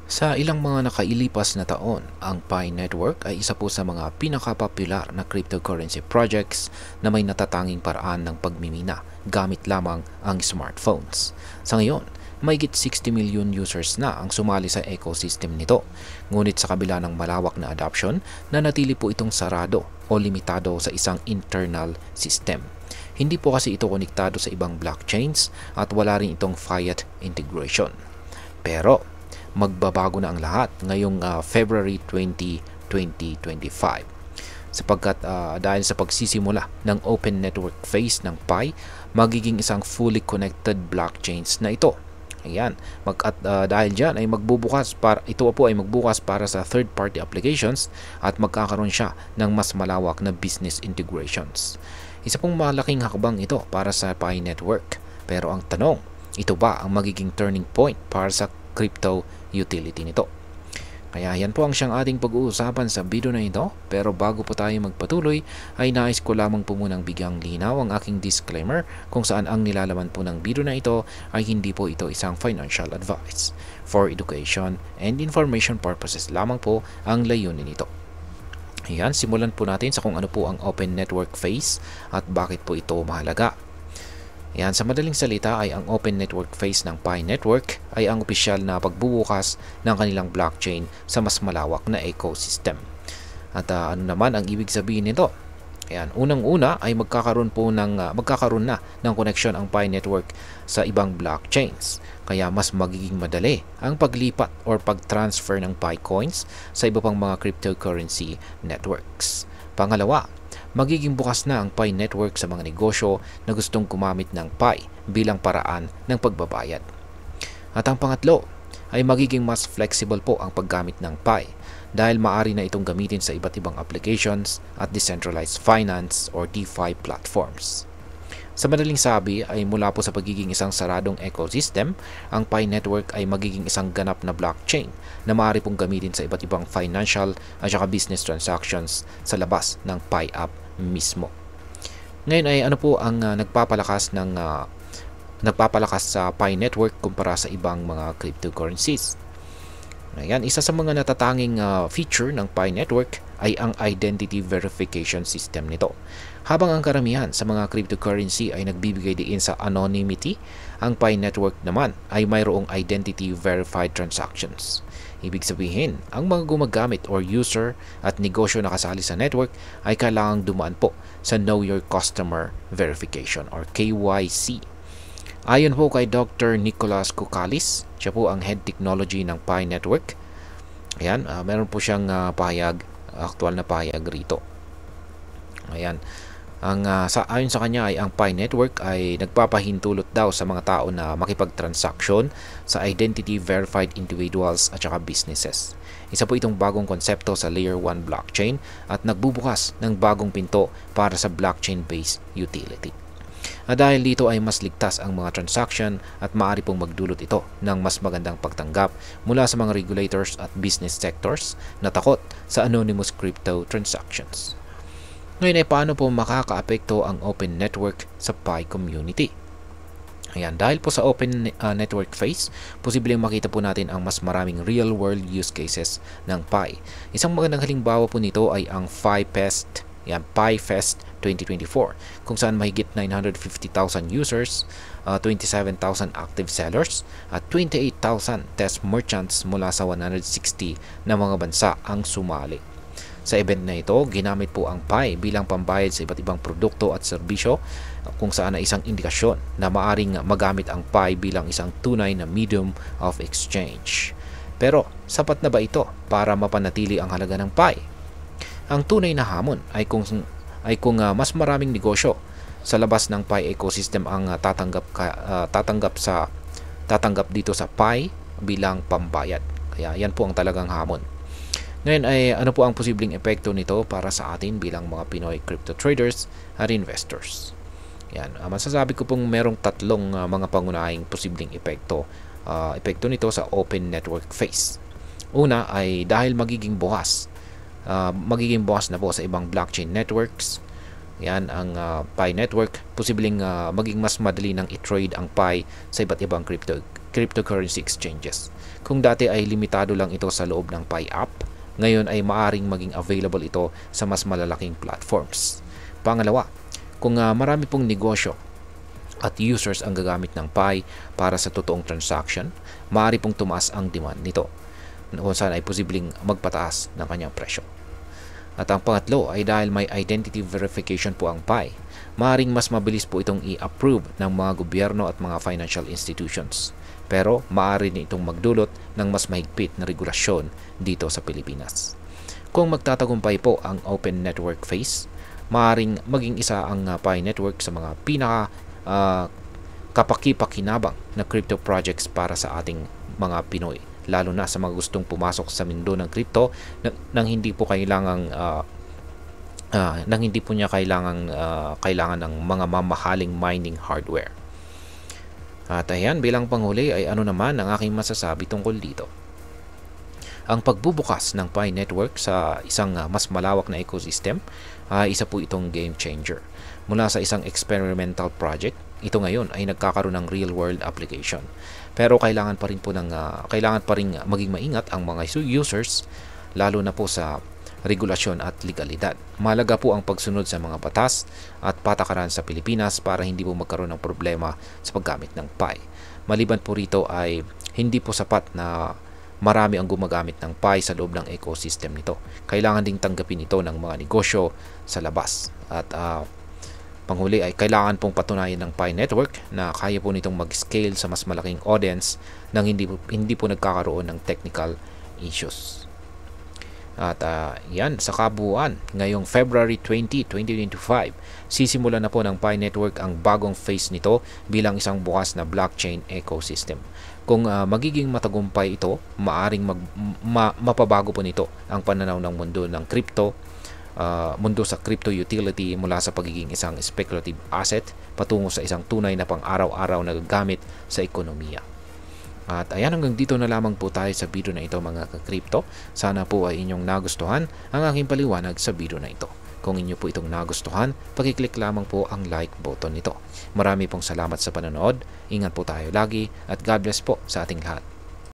Sa ilang mga nakailipas na taon, ang Pi Network ay isa po sa mga pinakapopular na cryptocurrency projects na may natatanging paraan ng pagmimina gamit lamang ang smartphones. Sa ngayon, mahigit 60 million users na ang sumali sa ecosystem nito. Ngunit sa kabila ng malawak na adoption, nanatili po itong sarado o limitado sa isang internal system. Hindi po kasi ito konektado sa ibang blockchains at wala rin itong fiat integration. Pero magbabago na ang lahat ngayong February 20, 2025 sapagkat dahil sa pagsisimula ng open network phase ng Pi, magiging isang fully connected blockchains na ito. Ayan, dahil dyan ay ito po ay magbukas para sa third party applications at magkakaroon siya ng mas malawak na business integrations. Isa pong malaking hakbang ito para sa Pi network. Pero ang tanong, ito ba ang magiging turning point para sa crypto utility nito? Kaya yan po ang siyang ating pag-uusapan sa video na ito. Pero bago po tayo magpatuloy, ay nais ko lamang po munang bigyang linaw ang aking disclaimer kung saan ang nilalaman po ng video na ito ay hindi po ito isang financial advice. For education and information purposes lamang po ang layunin nito. Ayan, simulan po natin sa kung ano po ang open network phase at bakit po ito mahalaga. Yan, sa madaling salita ay ang open network phase ng Pi Network ay ang opisyal na pagbubukas ng kanilang blockchain sa mas malawak na ecosystem. At ano naman ang ibig sabihin nito? Ayan, unang-una ay magkakaroon na ng connection ang Pi Network sa ibang blockchains. Kaya mas magiging madali ang paglipat or pag-transfer ng Pi coins sa iba pang mga cryptocurrency networks. Pangalawa, magiging bukas na ang Pi Network sa mga negosyo na gustong gumamit ng Pi bilang paraan ng pagbabayad. At ang pangatlo ay magiging mas flexible po ang paggamit ng Pi dahil maaari na itong gamitin sa iba't ibang applications at decentralized finance or DeFi platforms. Sa madaling sabi ay mula po sa pagiging isang saradong ecosystem, ang Pi Network ay magiging isang ganap na blockchain na maaari pong gamitin sa iba't ibang financial at saka business transactions sa labas ng Pi app mismo. Ngayon ay ano po ang nagpapalakas sa Pi Network kumpara sa ibang mga cryptocurrencies? Ayan, isa sa mga natatanging feature ng Pi Network ay ang identity verification system nito. Habang ang karamihan sa mga cryptocurrency ay nagbibigay diin sa anonymity, ang Pi Network naman ay mayroong identity verified transactions. Ibig sabihin, ang mga gumagamit or user at negosyo na kasali sa network ay kailangang dumaan po sa Know Your Customer Verification or KYC. Ayon po kay Dr. Nicholas Koukalis, siya po ang Head Technology ng Pi Network. Ayan, meron po siyang aktual na pahayag rito. Ayan, ayon sa kanya ay ang Pi Network ay nagpapahintulot daw sa mga tao na makipagtransaksyon sa identity verified individuals at saka businesses. Isa po itong bagong konsepto sa Layer 1 blockchain at nagbubukas ng bagong pinto para sa blockchain-based utility. Dahil dito ay mas ligtas ang mga transaction at maaari pong magdulot ito ng mas magandang pagtanggap mula sa mga regulators at business sectors na takot sa anonymous crypto transactions. Ngayon ay paano po makakaapekto ang open network sa Pi community? Ayan, dahil po sa open network phase, posibleng makita po natin ang mas maraming real-world use cases ng Pi. Isang magandang halimbawa po nito ay ang Pi Fest 2024 kung saan mahigit 950,000 users, 27,000 active sellers at 28,000 test merchants mula sa 160 na mga bansa ang sumali. Sa event na ito, ginamit po ang Pi bilang pambayad sa iba't ibang produkto at serbisyo kung saan ay isang indikasyon na maaring magamit ang Pi bilang isang tunay na medium of exchange. Pero sapat na ba ito para mapanatili ang halaga ng Pi? Ang tunay na hamon ay kung mas maraming negosyo sa labas ng Pi ecosystem ang tatanggap dito sa Pi bilang pambayad. Kaya yan po ang talagang hamon. Ngayon ay ano po ang posibleng epekto nito para sa atin bilang mga Pinoy crypto traders at investors? Yan, masasabi ko pong merong tatlong mga pangunahing posibleng epekto nito sa open network phase. Una ay dahil magiging bukas na po sa ibang blockchain networks. Yan ang Pi Network. Posibleng maging mas madali nang i-trade ang Pi sa iba't ibang cryptocurrency exchanges. Kung dati ay limitado lang ito sa loob ng Pi app, ngayon ay maaring maging available ito sa mas malalaking platforms. Pangalawa, kung marami pong negosyo at users ang gagamit ng Pi para sa totoong transaction, maaari pong tumaas ang demand nito, kung saan ay posibleng magpataas ng kanyang presyo. At ang pangatlo ay dahil may identity verification po ang Pi, maaring mas mabilis po itong i-approve ng mga gobyerno at mga financial institutions. Pero maaari din itong magdulot ng mas mahigpit na regulasyon dito sa Pilipinas. Kung magtatagumpay po ang open network phase, maaring maging isa ang Pi network sa mga pinaka kapaki-pakinabang na crypto projects para sa ating mga Pinoy, lalo na sa mga gustong pumasok sa mundo ng crypto nang hindi po kailangan kailangan ng mga mamahaling mining hardware. At ayan, bilang panghuli ay ano naman ang aking masasabi tungkol dito. Ang pagbubukas ng Pi Network sa isang mas malawak na ecosystem ay isa po itong game changer. Mula sa isang experimental project, ito ngayon ay nagkakaroon ng real world application. Pero kailangan pa rin maging maingat ang mga users, lalo na po sa regulasyon at legalidad. Mahalaga po ang pagsunod sa mga batas at patakaran sa Pilipinas para hindi po magkaroon ng problema sa paggamit ng Pi. Maliban po rito ay hindi po sapat na marami ang gumagamit ng Pi sa loob ng ecosystem nito. Kailangan ding tanggapin ito ng mga negosyo sa labas. At panghuli ay kailangan pong patunayan ng Pi Network na kaya po nitong mag-scale sa mas malaking audience nang hindi po nagkakaroon ng technical issues. At yan, sa kabuuan, ngayong February 20, 2025, sisimulan na po ng Pi Network ang bagong phase nito bilang isang bukas na blockchain ecosystem. Kung magiging matagumpay ito, maaring mapabago po nito ang pananaw ng mundo ng mundo sa crypto utility mula sa pagiging isang speculative asset patungo sa isang tunay na pang-araw-araw na gagamit sa ekonomiya. At ayan, hanggang dito na lamang po tayo sa video na ito mga ka-crypto. Sana po ay inyong nagustuhan ang aking paliwanag sa video na ito. Kung inyo po itong nagustuhan, pakiclick lamang po ang like button nito. Marami pong salamat sa panonood. Ingat po tayo lagi at God bless po sa ating lahat.